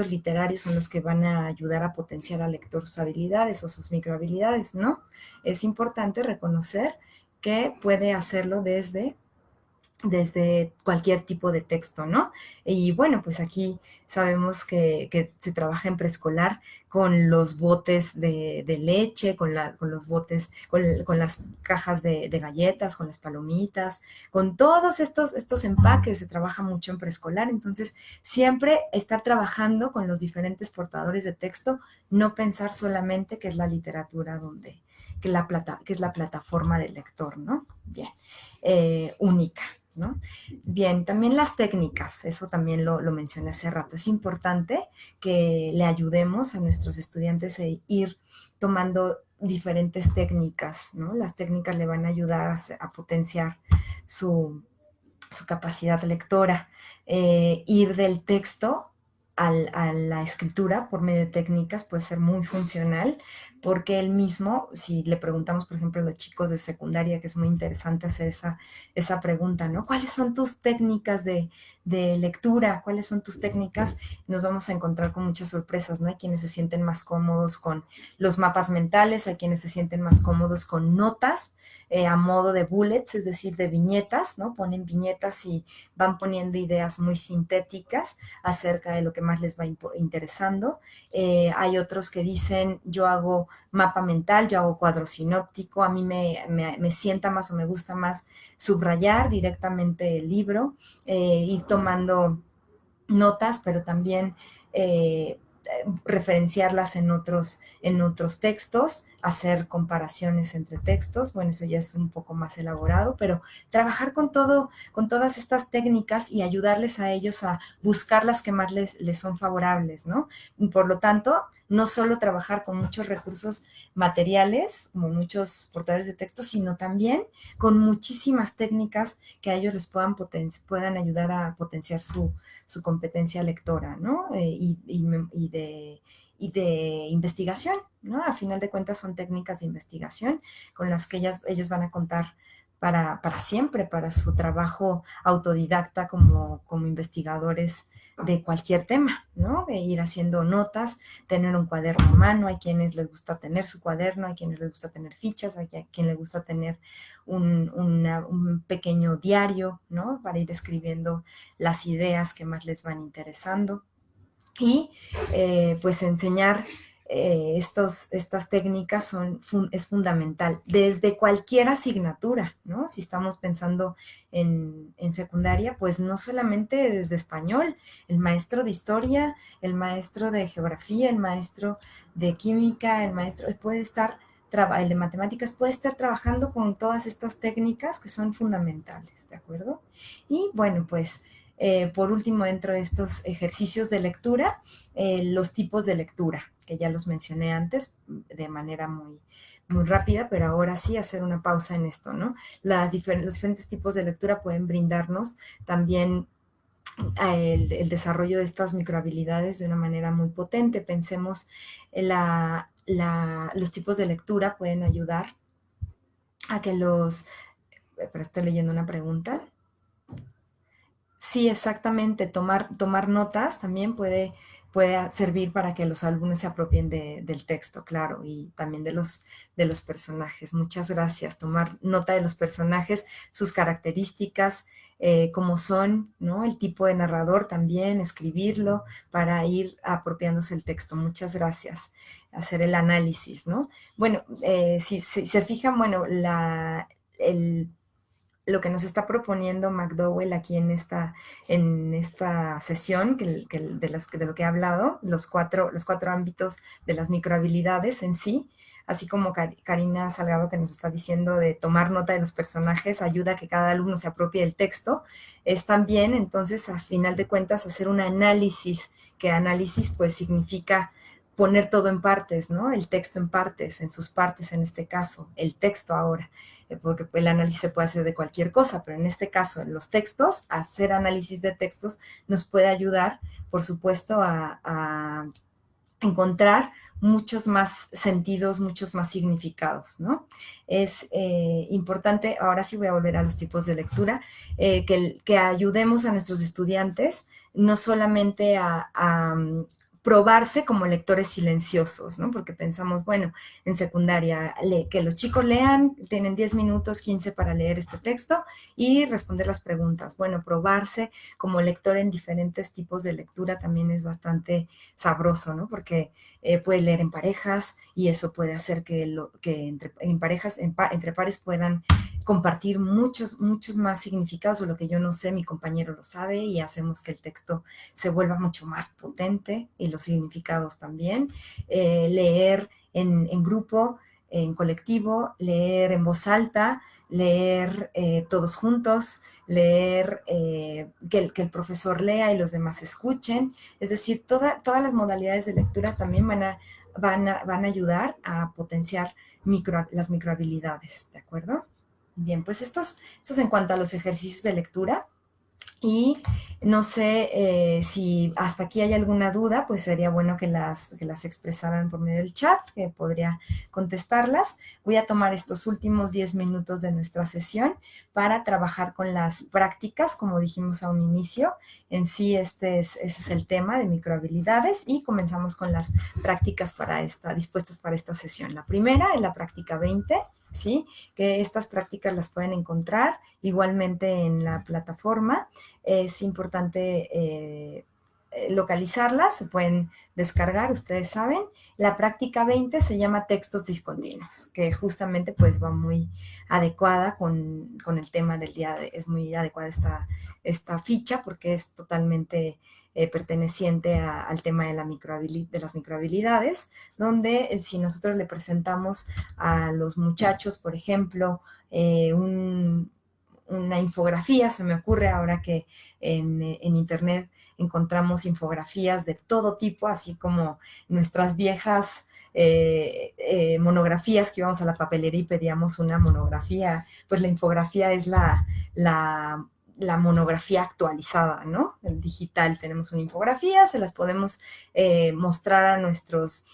literarios son los que van a ayudar a potenciar al lector sus habilidades o sus microhabilidades, ¿no? Es importante reconocer que puede hacerlo desde cualquier tipo de texto, ¿no? Y bueno, pues aquí sabemos que se trabaja en preescolar con los botes de leche, con los botes, con las cajas de galletas, con las palomitas, con todos estos empaques, se trabaja mucho en preescolar, entonces siempre estar trabajando con los diferentes portadores de texto, no pensar solamente que es la literatura que es la plataforma del lector, ¿no? Bien, única. ¿No? Bien, también las técnicas, eso también lo mencioné hace rato. Es importante que le ayudemos a nuestros estudiantes a ir tomando diferentes técnicas, ¿no? Las técnicas le van a ayudar a potenciar su capacidad lectora, ir del texto a la escritura por medio de técnicas puede ser muy funcional, porque él mismo, si le preguntamos, por ejemplo, a los chicos de secundaria, que es muy interesante hacer esa pregunta, ¿no? ¿Cuáles son tus técnicas de lectura? ¿Cuáles son tus técnicas? Nos vamos a encontrar con muchas sorpresas, ¿no? Hay quienes se sienten más cómodos con los mapas mentales, hay quienes se sienten más cómodos con notas, a modo de bullets, es decir, de viñetas, ¿no? Ponen viñetas y van poniendo ideas muy sintéticas acerca de lo que más les va interesando. Hay otros que dicen, yo hago mapa mental, yo hago cuadro sinóptico, a mí me sienta más o me gusta más subrayar directamente el libro, ir tomando notas, pero también referenciarlas en otros textos, hacer comparaciones entre textos, bueno, eso ya es un poco más elaborado, pero trabajar con todas estas técnicas y ayudarles a ellos a buscar las que más les son favorables, ¿no? Y por lo tanto, no solo trabajar con muchos recursos materiales, como muchos portadores de textos, sino también con muchísimas técnicas que a ellos les puedan ayudar a potenciar su competencia lectora, ¿no? Y de investigación, ¿no? A final de cuentas son técnicas de investigación con las que ellos van a contar para siempre, para su trabajo autodidacta como investigadores de cualquier tema, ¿no? De ir haciendo notas, tener un cuaderno a mano, hay quienes les gusta tener su cuaderno, hay quienes les gusta tener fichas, hay quien les gusta tener un pequeño diario, ¿no? Para ir escribiendo las ideas que más les van interesando. Y pues enseñar estas técnicas es fundamental desde cualquier asignatura, ¿no? Si estamos pensando en secundaria, pues no solamente desde español, el maestro de historia, el maestro de geografía, el maestro de química, el maestro puede estar, el de matemáticas puede estar trabajando con todas estas técnicas que son fundamentales, ¿de acuerdo? Y bueno, pues por último, dentro de estos ejercicios de lectura, los tipos de lectura, que ya los mencioné antes de manera muy rápida, pero ahora sí hacer una pausa en esto, ¿no? Los diferentes tipos de lectura pueden brindarnos también el desarrollo de estas microhabilidades de una manera muy potente. Pensemos en los tipos de lectura pueden ayudar a que pero estoy leyendo una pregunta. Sí, exactamente. Tomar notas también puede servir para que los alumnos se apropien del texto, claro, y también de los personajes. Muchas gracias. Tomar nota de los personajes, sus características, cómo son, ¿no? El tipo de narrador también, escribirlo para ir apropiándose el texto. Muchas gracias. Hacer el análisis, ¿no? Bueno, si se fijan, bueno, el lo que nos está proponiendo McDowell aquí en esta sesión de lo que he hablado, los cuatro ámbitos de las microhabilidades en sí, así como Karina Salgado que nos está diciendo de tomar nota de los personajes, ayuda a que cada alumno se apropie del texto, es también entonces a final de cuentas hacer un análisis, que análisis pues significa poner todo en partes, ¿no? El texto en partes, en sus partes en este caso, el texto ahora, porque el análisis se puede hacer de cualquier cosa, pero en este caso, en los textos, hacer análisis de textos nos puede ayudar, por supuesto, encontrar muchos más sentidos, muchos más significados, ¿no? Es importante, ahora sí voy a volver a los tipos de lectura, que ayudemos a nuestros estudiantes no solamente a probarse como lectores silenciosos, ¿no? Porque pensamos, bueno, en secundaria, que los chicos lean, tienen 10 minutos, 15 para leer este texto y responder las preguntas. Bueno, probarse como lector en diferentes tipos de lectura también es bastante sabroso, ¿no? Porque puede leer en parejas y eso puede hacer que en parejas, entre pares puedan compartir muchos más significados o lo que yo no sé, mi compañero lo sabe y hacemos que el texto se vuelva mucho más potente y los significados también. Leer en grupo, en colectivo, leer en voz alta, leer todos juntos, leer que el profesor lea y los demás escuchen. Es decir, todas las modalidades de lectura también van a ayudar a potenciar las microhabilidades, ¿de acuerdo? Bien, pues estos en cuanto a los ejercicios de lectura. Y no sé si hasta aquí hay alguna duda, pues sería bueno que las expresaran por medio del chat, que podría contestarlas. Voy a tomar estos últimos 10 minutos de nuestra sesión para trabajar con las prácticas, como dijimos a un inicio. En sí, ese es el tema de microhabilidades y comenzamos con las prácticas dispuestas para esta sesión. La primera es la práctica 20, ¿sí? Que estas prácticas las pueden encontrar igualmente en la plataforma. Es importante localizarlas, se pueden descargar, ustedes saben. La práctica 20 se llama textos discontinuos, que justamente pues va muy adecuada con el tema del día es muy adecuada esta ficha porque es totalmente perteneciente al tema de las microhabilidades, donde si nosotros le presentamos a los muchachos, por ejemplo, una infografía, se me ocurre ahora que en internet encontramos infografías de todo tipo, así como nuestras viejas monografías que íbamos a la papelería y pedíamos una monografía, pues la infografía es la monografía actualizada, ¿no? El digital, tenemos una infografía, se las podemos mostrar a nuestros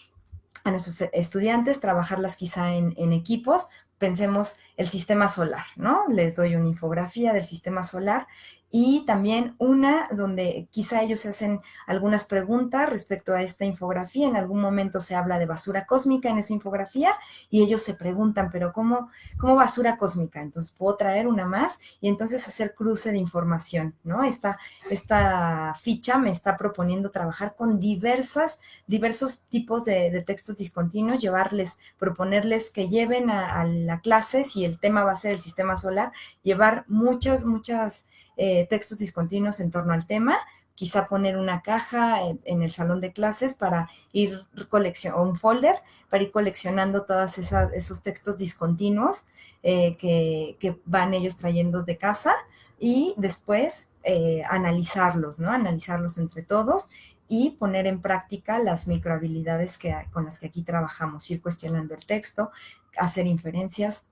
estudiantes, trabajarlas quizá en equipos. Pensemos el sistema solar, ¿no? Les doy una infografía del sistema solar y también una donde quizá ellos se hacen algunas preguntas respecto a esta infografía. En algún momento se habla de basura cósmica en esa infografía y ellos se preguntan, pero ¿cómo basura cósmica? Entonces puedo traer una más y entonces hacer cruce de información, ¿no? Esta ficha me está proponiendo trabajar con diversos tipos de textos discontinuos, proponerles que lleven a la clase, si el tema va a ser el sistema solar, llevar muchos textos discontinuos en torno al tema, quizá poner una caja en el salón de clases para ir o un folder para ir coleccionando todos esos textos discontinuos que van ellos trayendo de casa y después analizarlos, ¿no? Analizarlos entre todos y poner en práctica las microhabilidades con las que aquí trabajamos, ir cuestionando el texto, hacer inferencias,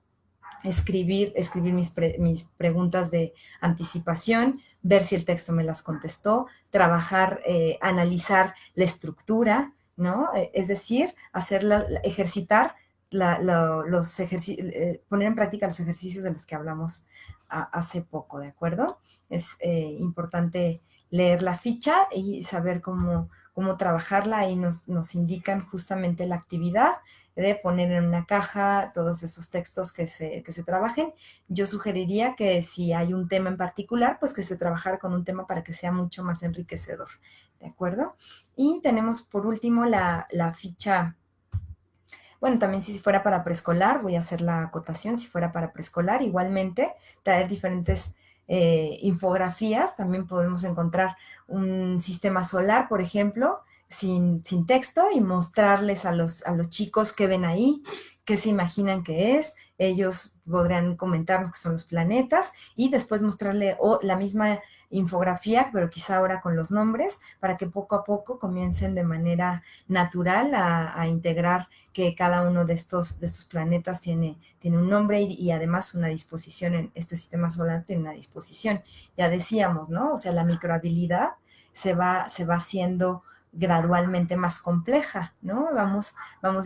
escribir mis preguntas de anticipación, ver si el texto me las contestó, trabajar, analizar la estructura, ¿no? Es decir, ejercitar poner en práctica los ejercicios de los que hablamos hace poco, ¿de acuerdo? Es importante leer la ficha y saber cómo trabajarla. Ahí nos indican justamente la actividad de poner en una caja todos esos textos que se trabajen. Yo sugeriría que si hay un tema en particular, pues que se trabajara con un tema para que sea mucho más enriquecedor, ¿de acuerdo? Y tenemos por último la ficha. Bueno, también si fuera para preescolar, voy a hacer la acotación, si fuera para preescolar, igualmente traer diferentes infografías, también podemos encontrar un sistema solar, por ejemplo, sin texto y mostrarles a los chicos qué ven ahí, qué se imaginan que es, ellos podrían comentarnos qué son los planetas y después mostrarle la misma infografía, pero quizá ahora con los nombres, para que poco a poco comiencen de manera natural a integrar que cada uno de estos planetas tiene un nombre y además una disposición en este sistema solar, tiene una disposición. Ya decíamos, ¿no? O sea, la microhabilidad se va haciendo gradualmente más compleja, ¿no? Vamos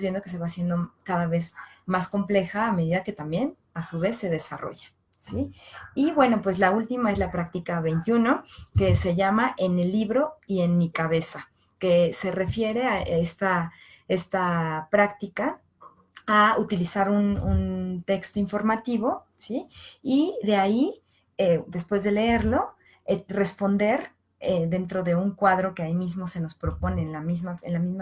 viendo que se va haciendo cada vez más compleja a medida que también, a su vez, se desarrolla, ¿sí? Y bueno, pues la última es la práctica 21, que se llama En el libro y en mi cabeza, que se refiere a esta práctica a utilizar un texto informativo, ¿sí? Y de ahí, después de leerlo, responder dentro de un cuadro que ahí mismo se nos propone, en la misma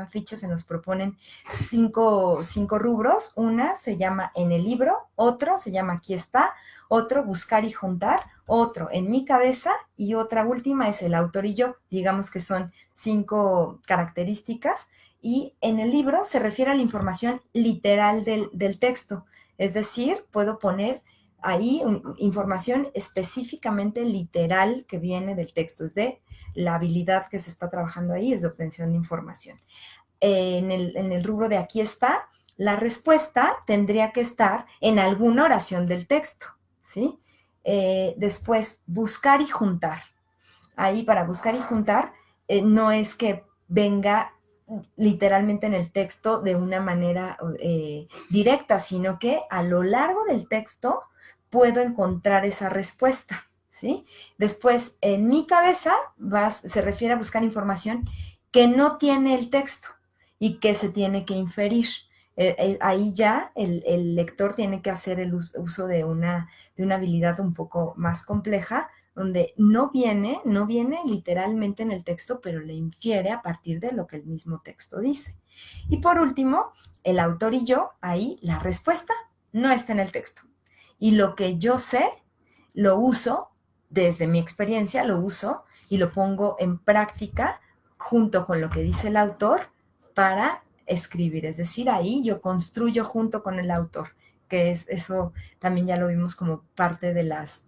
ficha se nos proponen cinco rubros. Una se llama En el libro, otro se llama Aquí está, otro Buscar y juntar, otro En mi cabeza y otra última es El autor y yo. Digamos que son 5 características y en el libro se refiere a la información literal del texto, es decir, puedo poner ahí información específicamente literal que viene del texto, es de la habilidad que se está trabajando ahí, es de obtención de información. En el rubro de Aquí está, la respuesta tendría que estar en alguna oración del texto, ¿sí? Después, buscar y juntar. Ahí para buscar y juntar, no es que venga literalmente en el texto de una manera directa, sino que a lo largo del texto puedo encontrar esa respuesta, ¿sí? Después, en mi cabeza se refiere a buscar información que no tiene el texto y que se tiene que inferir. Ahí ya el lector tiene que hacer el uso de una habilidad un poco más compleja, donde no viene literalmente en el texto, pero le infiere a partir de lo que el mismo texto dice. Y por último, el autor y yo, ahí la respuesta no está en el texto. Y lo que yo sé, lo uso, desde mi experiencia, lo uso y lo pongo en práctica junto con lo que dice el autor para escribir. Es decir, ahí yo construyo junto con el autor, que es eso también ya lo vimos como parte de las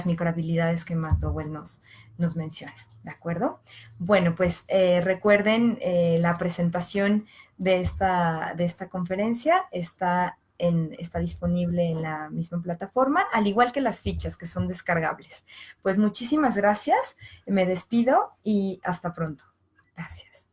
microhabilidades que McDowell nos menciona, ¿de acuerdo? Bueno, pues recuerden la presentación de esta conferencia está disponible en la misma plataforma, al igual que las fichas que son descargables. Pues muchísimas gracias, me despido y hasta pronto. Gracias.